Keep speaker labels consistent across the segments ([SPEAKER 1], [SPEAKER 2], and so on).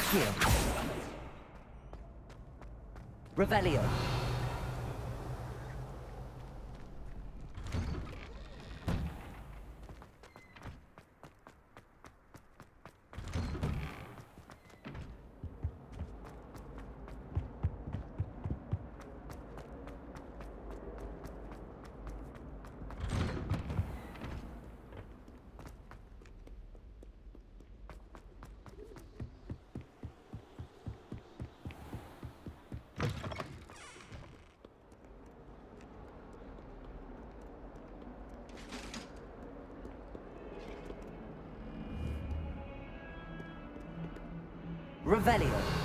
[SPEAKER 1] Accio. Revelio. Revelio.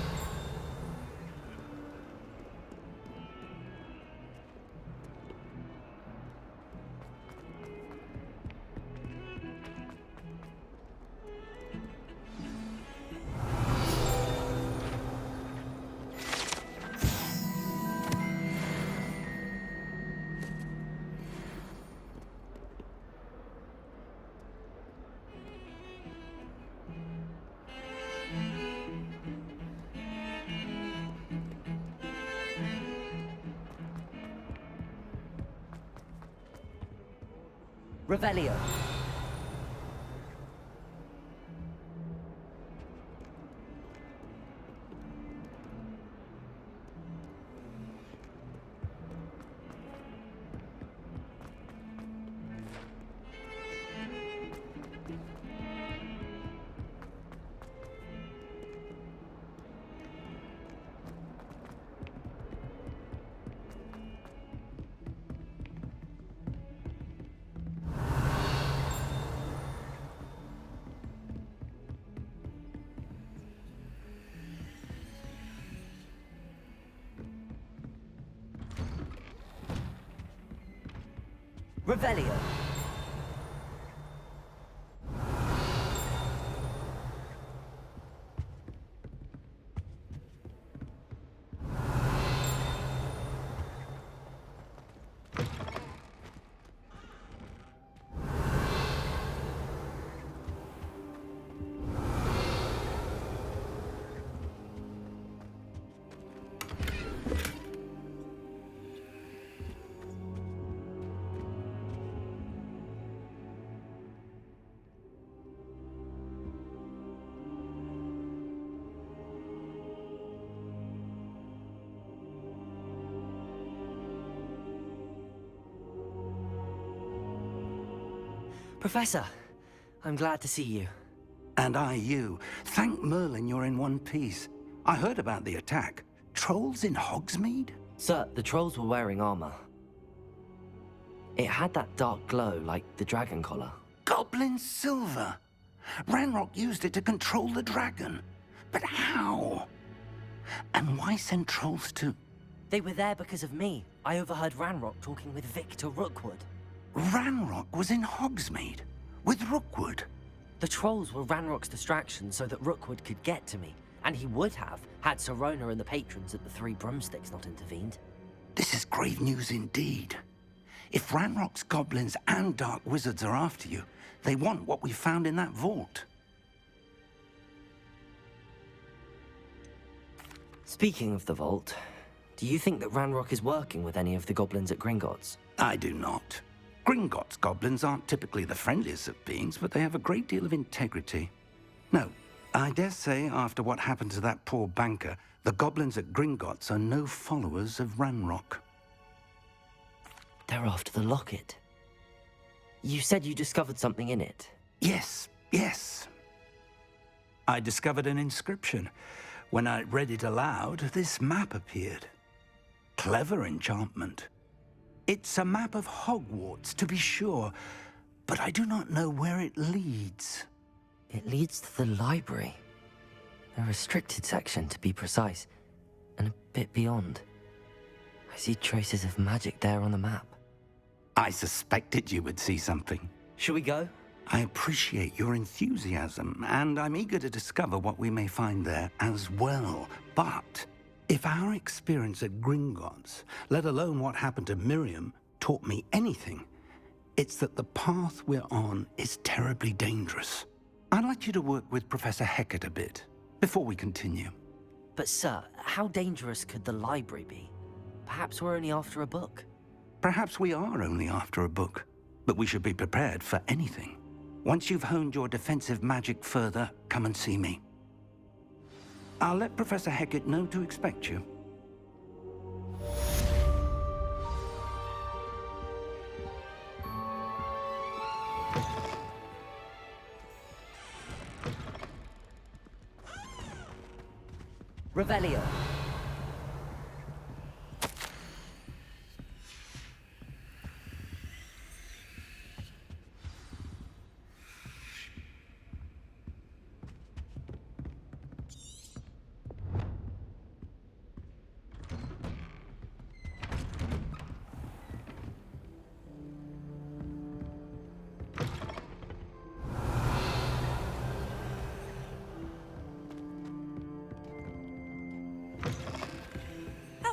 [SPEAKER 1] Revelio. Revelio. Professor, I'm glad to see you.
[SPEAKER 2] And I you. Thank Merlin you're in one piece. I heard about the attack. Trolls in Hogsmeade?
[SPEAKER 1] Sir, the trolls were wearing armor. It had that dark glow like the dragon collar.
[SPEAKER 2] Goblin silver! Ranrock used it to control the dragon. But how? And why send trolls to...
[SPEAKER 1] They were there because of me. I overheard Ranrock talking with Victor Rookwood.
[SPEAKER 2] Ranrock was in Hogsmeade with Rookwood.
[SPEAKER 1] The trolls were Ranrock's distraction so that Rookwood could get to me. And he would have, had Sirona and the patrons at the Three Broomsticks not intervened.
[SPEAKER 2] This is grave news indeed. If Ranrock's goblins and dark wizards are after you, they want what we found in that vault.
[SPEAKER 1] Speaking of the vault, do you think that Ranrock is working with any of the goblins at Gringotts?
[SPEAKER 2] I do not. Gringotts goblins aren't typically the friendliest of beings, but they have a great deal of integrity. No, I dare say after what happened to that poor banker, the goblins at Gringotts are no followers of Ranrock.
[SPEAKER 1] They're after the locket. You said you discovered something in it.
[SPEAKER 2] Yes. I discovered an inscription. When I read it aloud, this map appeared. Clever enchantment. It's a map of Hogwarts, to be sure, but I do not know where it leads.
[SPEAKER 1] It leads to the library. A restricted section, to be precise, and a bit beyond. I see traces of magic there on the map.
[SPEAKER 2] I suspected you would see something.
[SPEAKER 1] Shall we go?
[SPEAKER 2] I appreciate your enthusiasm, and I'm eager to discover what we may find there as well. But if our experience at Gringotts, let alone what happened to Miriam, taught me anything, it's that the path we're on is terribly dangerous. I'd like you to work with Professor Hecat a bit. before we continue.
[SPEAKER 1] But sir, how dangerous could the library be? Perhaps we're only after a book.
[SPEAKER 2] Perhaps we are only after a book, but we should be prepared for anything. Once you've honed your defensive magic further, come and see me. I'll let Professor Hecat know to expect you.
[SPEAKER 1] Revelio.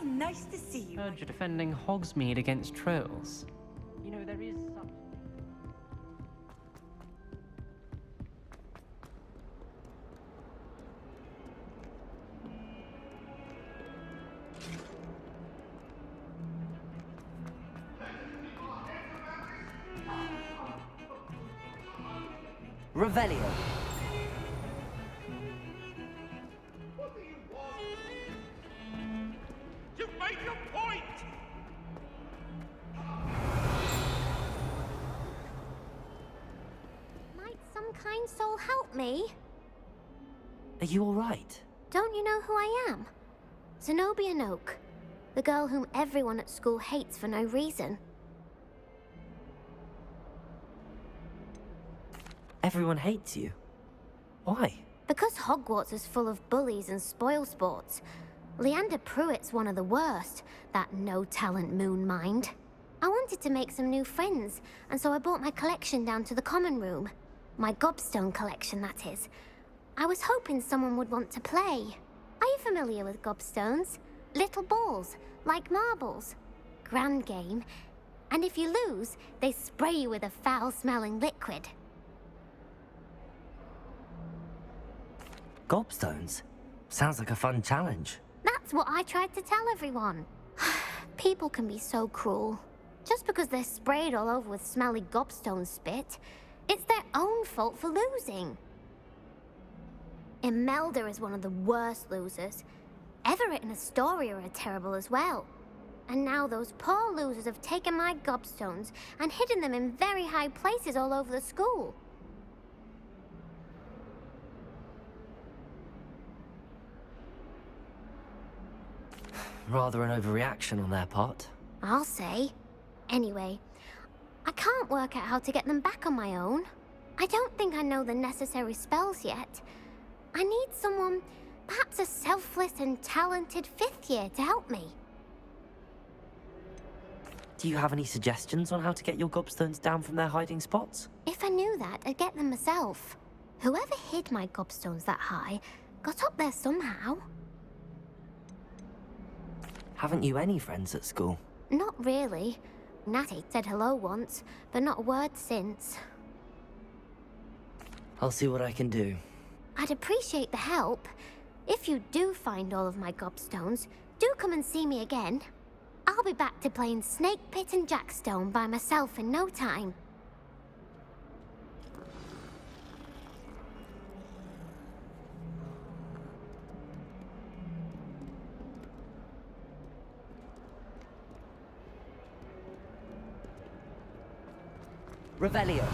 [SPEAKER 3] Nice to see you.
[SPEAKER 4] Heard you're defending Hogsmeade against trolls. You know, there is such...
[SPEAKER 1] Revelio.
[SPEAKER 5] Kind soul help me?
[SPEAKER 1] Are you all right?
[SPEAKER 5] Don't you know who I am? Zenobia Noak, the girl whom everyone at school hates for no reason.
[SPEAKER 1] Everyone hates you. Why?
[SPEAKER 5] Because Hogwarts is full of bullies and spoilsports. Leander Pruitt's one of the worst, that no-talent moon mind. I wanted to make some new friends, and so I brought my collection down to the common room. My gobstone collection, that is. I was hoping someone would want to play. Are you familiar with gobstones? Little balls, like marbles. Grand game. And if you lose, they spray you with a foul-smelling liquid.
[SPEAKER 1] Gobstones? Sounds like a fun challenge.
[SPEAKER 5] That's what I tried to tell everyone. People can be so cruel. Just because they're sprayed all over with smelly gobstone spit, it's their own fault for losing. Imelda is one of the worst losers. Everett and Astoria are terrible as well. And now those poor losers have taken my gobstones and hidden them in very high places all over the school.
[SPEAKER 1] Rather an overreaction on their part.
[SPEAKER 5] I'll say. Anyway, I can't work out how to get them back on my own. I don't think I know the necessary spells yet. I need someone, perhaps a selfless and talented fifth year to help me.
[SPEAKER 1] Do you have any suggestions on how to get your gobstones down from their hiding spots?
[SPEAKER 5] If I knew that, I'd get them myself. Whoever hid my gobstones that high got up there somehow.
[SPEAKER 1] Haven't you any friends at school?
[SPEAKER 5] Not really. Natty said hello once, but not a word since.
[SPEAKER 1] I'll see what I can do.
[SPEAKER 5] I'd appreciate the help. If you do find all of my gobstones, do come and see me again. I'll be back to playing Snake Pit and Jackstone by myself in no time.
[SPEAKER 1] Revelio.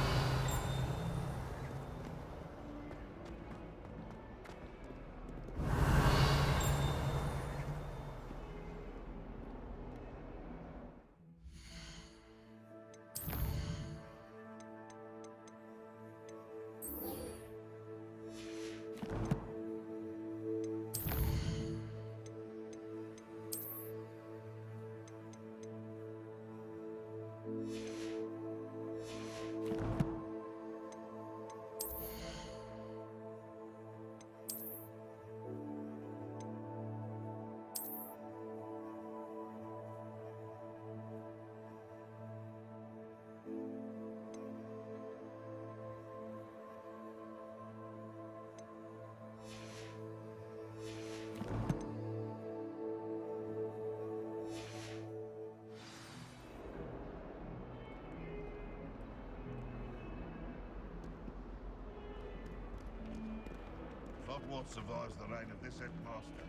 [SPEAKER 3] Hogwarts survives the reign of this headmaster.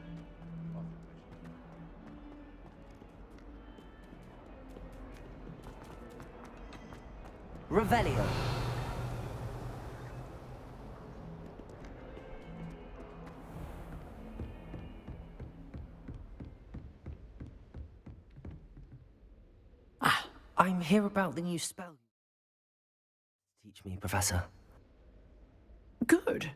[SPEAKER 1] Revelio. I'm here about the new spell. Teach me, Professor.
[SPEAKER 6] Good.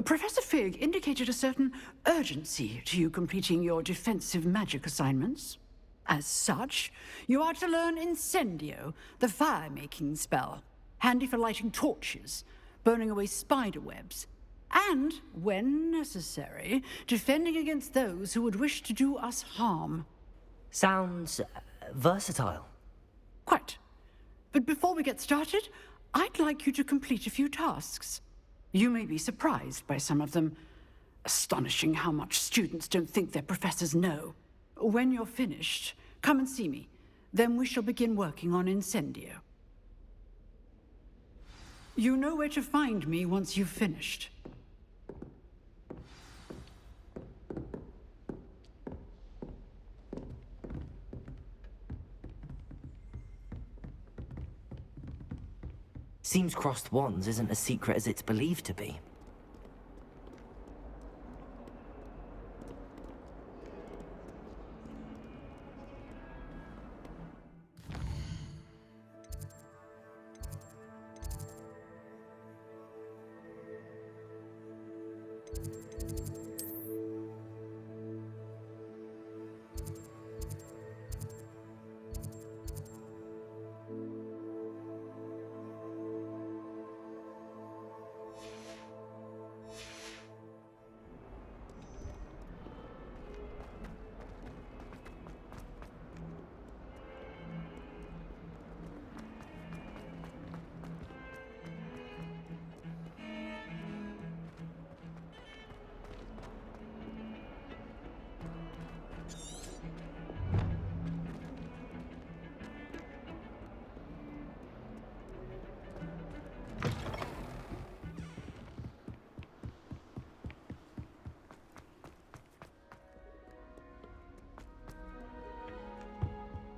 [SPEAKER 6] Professor Fig indicated a certain urgency to you completing your defensive magic assignments. As such, you are to learn Incendio, the fire-making spell, handy for lighting torches, burning away spider webs, and, when necessary, defending against those who would wish to do us harm.
[SPEAKER 1] Sounds versatile.
[SPEAKER 6] Quite. But before we get started, I'd like you to complete a few tasks. You may be surprised by some of them. Astonishing how much students don't think their professors know. When you're finished, come and see me. Then we shall begin working on Incendio. You know where to find me once you've finished.
[SPEAKER 1] Seems crossed wands isn't as secret as it's believed to be.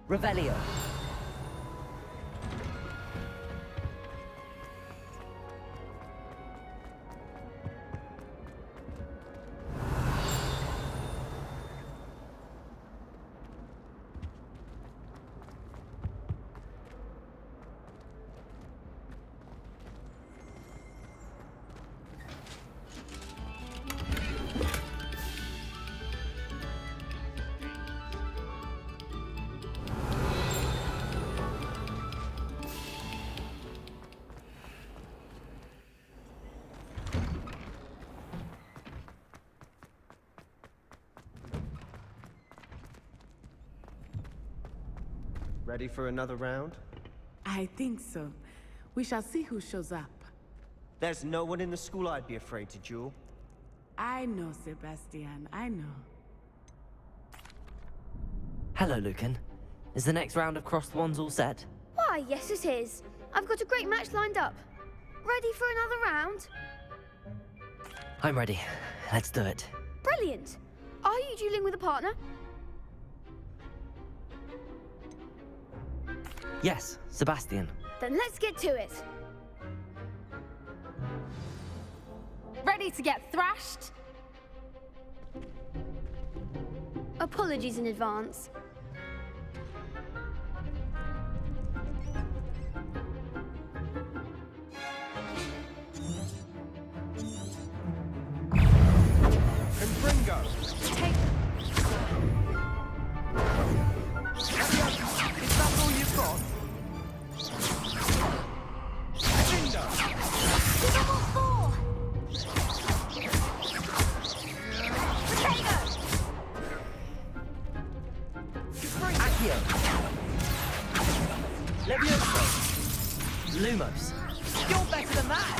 [SPEAKER 1] Revelio.
[SPEAKER 7] Ready for another round?
[SPEAKER 8] I think so. We shall see who shows up.
[SPEAKER 7] There's no one in the school I'd be afraid to duel.
[SPEAKER 8] I know, Sebastian, I know.
[SPEAKER 1] Hello, Lucan. Is the next round of crossed wands all set?
[SPEAKER 9] Why, yes it is. I've got a great match lined up. Ready for another round?
[SPEAKER 1] I'm ready. Let's do it.
[SPEAKER 9] Brilliant. Are you dueling with a partner?
[SPEAKER 1] Yes, Sebastian.
[SPEAKER 9] Then let's get to it.
[SPEAKER 10] Ready to get thrashed?
[SPEAKER 9] Apologies in advance.
[SPEAKER 7] And Bringo!
[SPEAKER 10] Take...
[SPEAKER 7] Is that all you've got? Bingo!
[SPEAKER 9] Double four!
[SPEAKER 1] Accio. Levioso. Lumos.
[SPEAKER 10] You're better than that!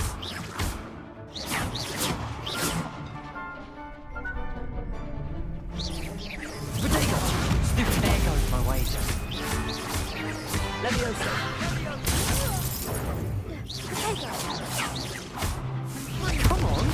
[SPEAKER 1] Rodrigo. Stupid, there goes my wager. Levioso. Come on.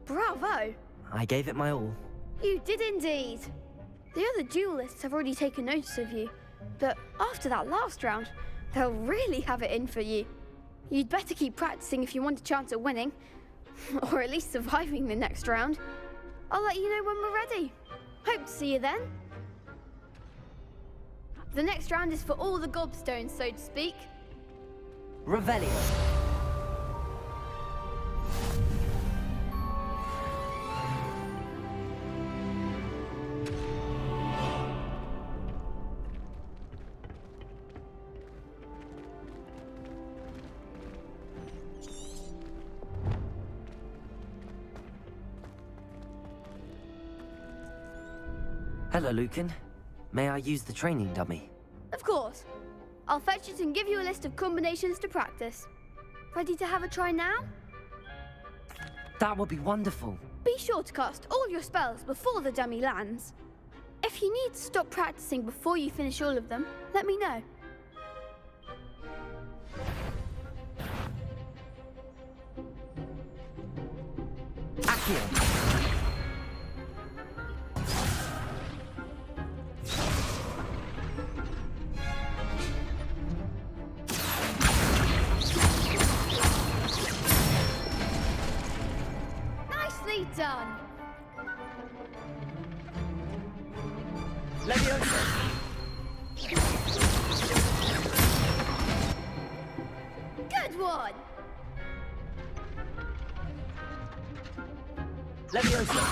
[SPEAKER 9] bravo!
[SPEAKER 1] I gave it my all.
[SPEAKER 9] You did indeed. The other duelists have already taken notice of you, but after that last round, they'll really have it in for you. You'd better keep practicing if you want a chance at winning, or at least surviving the next round. I'll let you know when we're ready. Hope to see you then. The next round is for all the gobstones, so to speak.
[SPEAKER 1] Revelio. Hello, Lucan. May I use the training dummy?
[SPEAKER 9] Of course. I'll fetch it and give you a list of combinations to practice. Ready to have a try now?
[SPEAKER 1] That would be wonderful.
[SPEAKER 9] Be sure to cast all your spells before the dummy lands. If you need to stop practicing before you finish all of them, let me know.
[SPEAKER 1] Accio.
[SPEAKER 9] Nicely done.
[SPEAKER 1] Leviosa.
[SPEAKER 9] Good one.
[SPEAKER 1] Leviosa.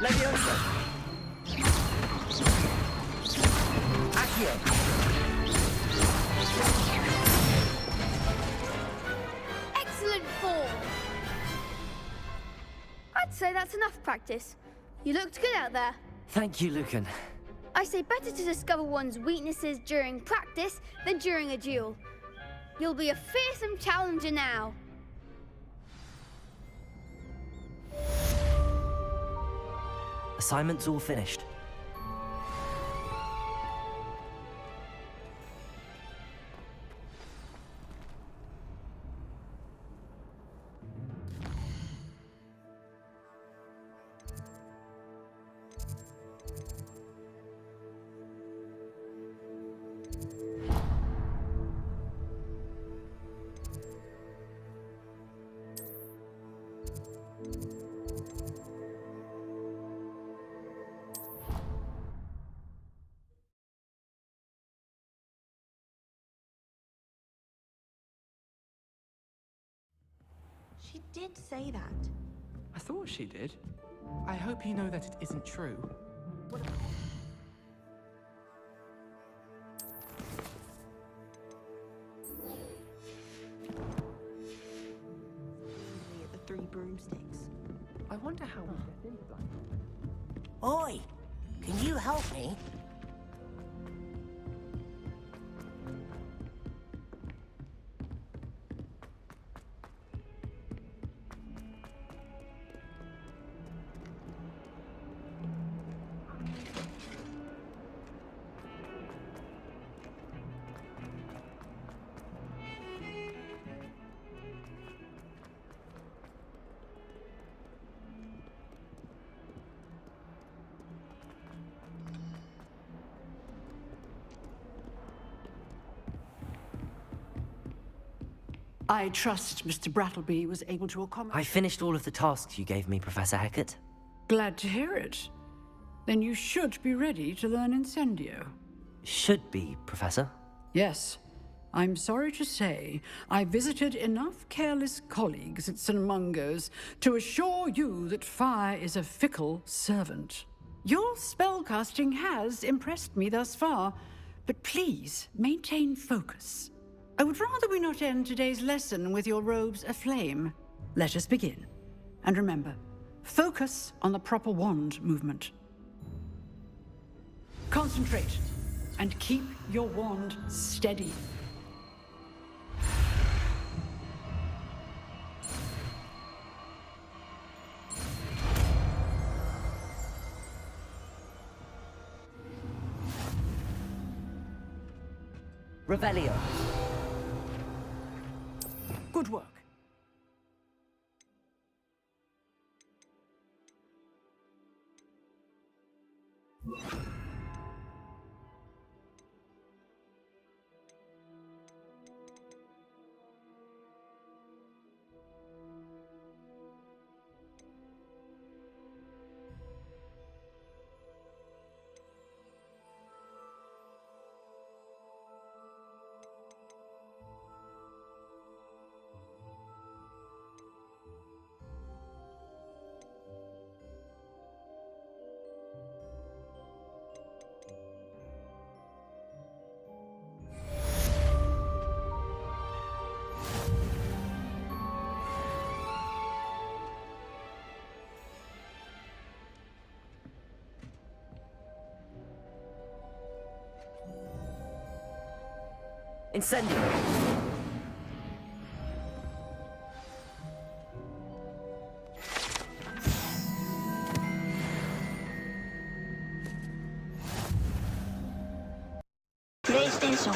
[SPEAKER 1] Leviosa. Accio.
[SPEAKER 9] Excellent form. I'd say that's enough practice. You looked good out there.
[SPEAKER 1] Thank you, Lucan.
[SPEAKER 9] I say better to discover one's weaknesses during practice than during a duel. You'll be a fearsome challenger now.
[SPEAKER 1] Assignment's all finished.
[SPEAKER 8] She did say that.
[SPEAKER 7] I thought she did. I hope you know that it isn't true.
[SPEAKER 8] At the Three Broomsticks.
[SPEAKER 7] I wonder how we get inside.
[SPEAKER 11] Oi! Can you help me?
[SPEAKER 6] I trust Mr. Brattleby was able to accommodate...
[SPEAKER 1] I finished all of the tasks you gave me, Professor Hecat.
[SPEAKER 6] Glad to hear it. Then you should be ready to learn Incendio.
[SPEAKER 1] Should be, Professor.
[SPEAKER 6] Yes. I'm sorry to say, I visited enough careless colleagues at St. Mungo's to assure you that fire is a fickle servant. Your spellcasting has impressed me thus far, but please maintain focus. I would rather we not end today's lesson with your robes aflame. Let us begin. And remember, focus on the proper wand movement. Concentrate, and keep your wand steady.
[SPEAKER 12] Revelio.
[SPEAKER 6] Good work.
[SPEAKER 12] Incendio.
[SPEAKER 13] PlayStation